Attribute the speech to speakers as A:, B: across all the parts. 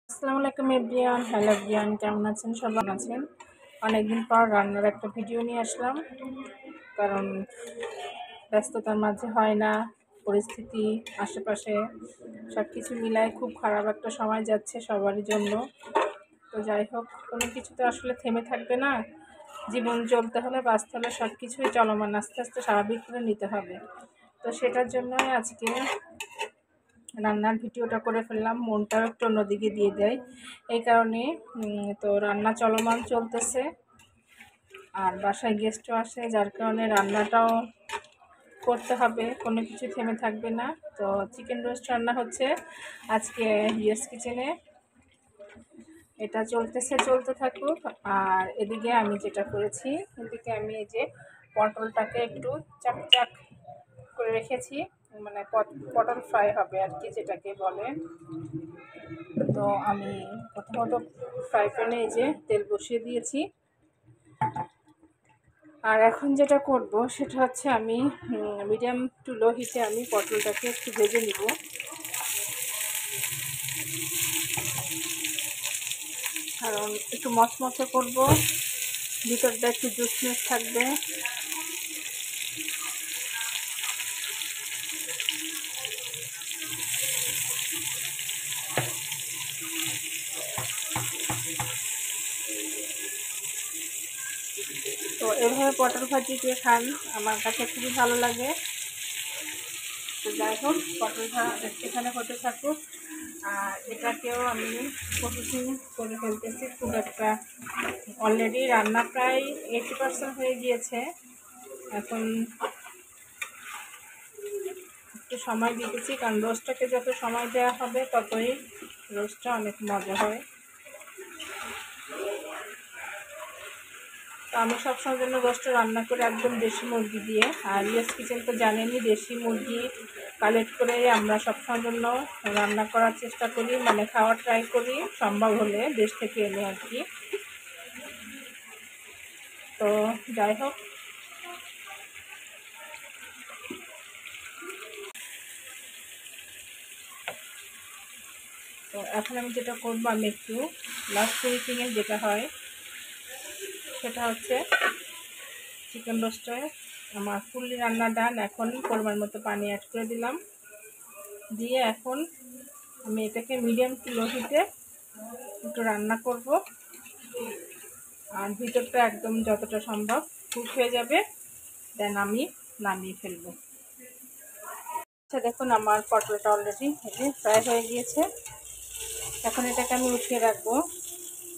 A: আসসালামু আলাইকুম everyone. Hello everyone, কেমন আছেন? সবাই আছেন? অনেকদিন পর রান্নার একটা ভিডিও নিয়ে আসলাম, কারণ ব্যস্ততার মাঝে হয় না। পরিস্থিতি আশেপাশে সব কিছু মিলায় খুব খারাপ একটা সময় যাচ্ছে সবারই জন্য। তো যাই হোক, কোনো কিছু তো আসলে থেমে থাকবে না। জীবন চলতে হলে, বাঁচতে হলে সব কিছুই চলমান, আস্তে আস্তে স্বাভাবিক করে নিতে হবে। তো সেটার জন্যই আজকে রান্নার ভিডিওটা করে ফেললাম, মনটাও একটু অন্যদিকে দিয়ে দেয় এই কারণে। তো রান্না চলমান চলতেছে, আর বাসায় গেস্টও আসে, যার কারণে রান্নাটাও করতে হবে, কোনো কিছু থেমে থাকবে না। তো চিকেন রোস্ট রান্না হচ্ছে আজকে ইয়েস কিচেনে। এটা চলতে থাকুক। আর এদিকে আমি যেটা করেছি, এদিকে আমি এই যে পটলটাকে একটু চাক করে রেখেছি, মানে পটল ফ্রাই হবে আর কি, যেটাকে বলে। তো আমি প্রথমত ফ্রাই প্যানে এই যে তেল বসিয়ে দিয়েছি। আর এখন যেটা করব সেটা হচ্ছে আমি মিডিয়াম টু লো হিটে আমি পটলটাকে একটু ভেজে নিব, কারণ একটু মচমচে করব, ভিতরটা একটু জুসনেস থাকবে। তো এভাবে পটল ভাজি দিয়ে খান, আমার কাছে খুবই ভালো লাগে। তো যাই হোক, পটলটা এখানে হতে থাকুক। আর এটাকেও আমি প্রসেসিং করে ফেলতেছি খুব একটা। অলরেডি রান্না প্রায় 80% হয়ে গিয়েছে। এখন একটু সময় দিতেছি, কারণ রোস্টটাকে যত সময় দেওয়া হবে ততই রোস্টটা অনেক মজা হয়। তো আমি সবসময় জন্য রোস্টটা রান্না করে একদম দেশি মুরগি দিয়ে। আর ইয়েস কিচেন তো জানেনই, দেশি মুরগি কালেক্ট করে আমরা সবসময় জন্য রান্না করার চেষ্টা করি, মানে খাওয়ার ট্রাই করি, সম্ভব হলে দেশ থেকে এনে আর কি। তো যাই হোক, তো এখন আমি যেটা করবো, আমি একটু লাস্ট ফিনিশিংয়ে যেটা হয় সেটা হচ্ছে চিকেন রোস্টে আমার ফুললি রান্না ডান। এখন পরিমাণ মতো পানি অ্যাড করে দিলাম, দিয়ে এখন আমি এটাকে মিডিয়াম টু লো হিটে একটু রান্না করব। আর ভিতরটা একদম যতটা সম্ভব কুক হয়ে যাবে, দেন আমি নামিয়ে ফেলবো। আচ্ছা দেখুন, আমার পটলটা অলরেডি ফ্রাই হয়ে গিয়েছে। এখন এটাকে আমি উঠিয়ে রাখবো।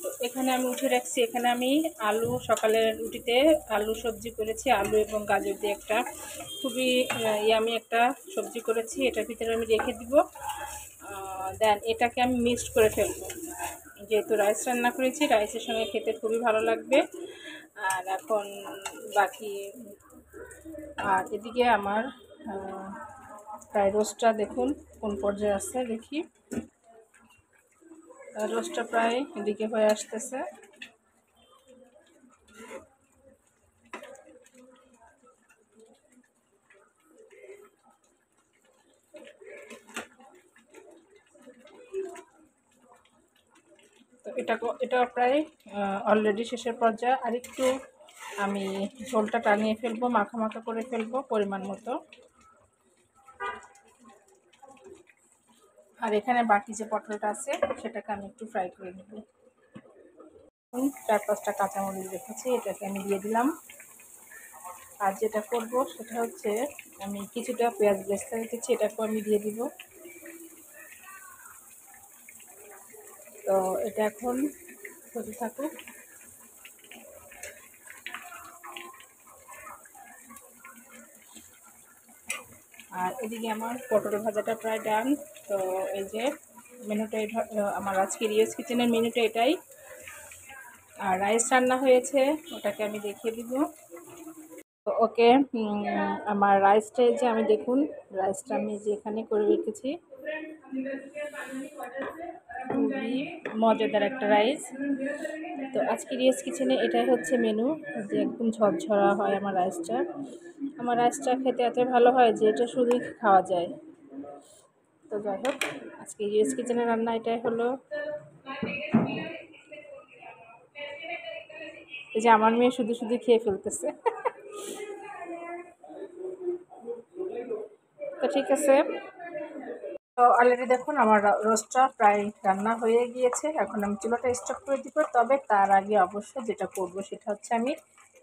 A: তো এখানে আমি উঠিয়ে রাখছি, এখানে আমি আলু, সকালের রুটিতে আলু সবজি করেছি, আলু এবং গাজর দিয়ে একটা খুবই ইয়ামি একটা সবজি করেছি, এটার ভিতরে আমি রেখে দিব। দেন এটাকে আমি মিক্সড করে ফেলবো, যেহেতু রাইস রান্না করেছি, রাইসের সঙ্গে খেতে খুবই ভালো লাগবে। আর এখন বাকি, আর এদিকে আমার ফ্রাই রোস্টটা দেখুন কোন পর্যায়ে আসছে, দেখি রোস্টটা প্রায় এদিকে হয়ে আসতেছে। তো এটা প্রায় অলরেডি শেষের পর্যায়ে। আর একটু আমি ঝোলটা টানিয়ে ফেলবো, মাখা মাখা করে ফেলবো পরিমাণ মতো। আর এখানে বাকি যে পটলটা আছে সেটাকে আমি একটু ফ্রাই করে নেব। 4-5টা কাঁচামরিচ রেখেছি, এটাকে আমি দিয়ে দিলাম। আর যেটা করব সেটা হচ্ছে আমি কিছুটা পেঁয়াজ বেরেস্তা রেখেছি, এটাকেও আমি দিয়ে দিব। তো এটা এখন হতে থাকুক। আর এদিকে আমার পটল ভাজাটা প্রায় ডান। তো এই যে মেনুটা, আমার আজকের ইয়েস কিচেনের মেনুটা এটাই। আর রাইস রান্না হয়েছে, ওটাকে আমি দেখিয়ে দিব। তো ওকে, আমার রাইসটা যে আমি দেখুন, রাইসটা আমি যে এখানে করে রেখেছি, খুবই মজাদার একটা রাইস। তো আজকের ইয়েস কিচেনে এটাই হচ্ছে মেনু, যে একদম ঝরঝরা হয় আমার রাইসটা। আমার রাইসটা খেতে এত ভালো হয় যে এটা শুধুই খাওয়া যায়। তো যাই হোক, আজকে ইয়েস কিচেনের রান্না এটাই হলো। এই যে আমার মেয়ে শুধু শুধু খেয়ে ফেলতেছে। তো ঠিক আছে, তো অলরেডি দেখুন আমার রোস্টটা প্রায় রান্না হয়ে গিয়েছে। এখন আমি চুলাটা স্টপ করে দিব। তবে তার আগে অবশ্যই যেটা করব সেটা হচ্ছে আমি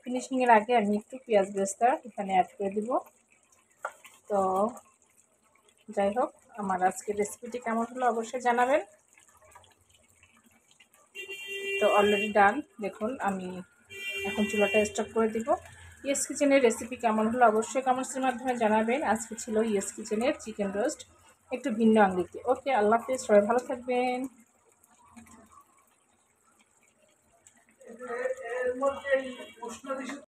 A: ফিনিশিংয়ের আগে আমি একটু পেঁয়াজ বেরেস্তা এখানে অ্যাড করে দিব। তো যাই হোক, আমার আজকের রেসিপিটি কেমন হলো অবশ্যই জানাবেন। তো অলরেডি ডান, দেখুন আমি এখন চুলাটা স্টপ করে দিব। ইয়েস কিচেনের রেসিপি কেমন হলো অবশ্যই কমেন্টসের মাধ্যমে জানাবেন। আজকে ছিল ইয়েস কিচেনের চিকেন রোস্ট, একটু ভিন্ন আঙ্গিকে। ওকে, আল্লাহ হাফেজ, সবাই ভালো থাকবেন।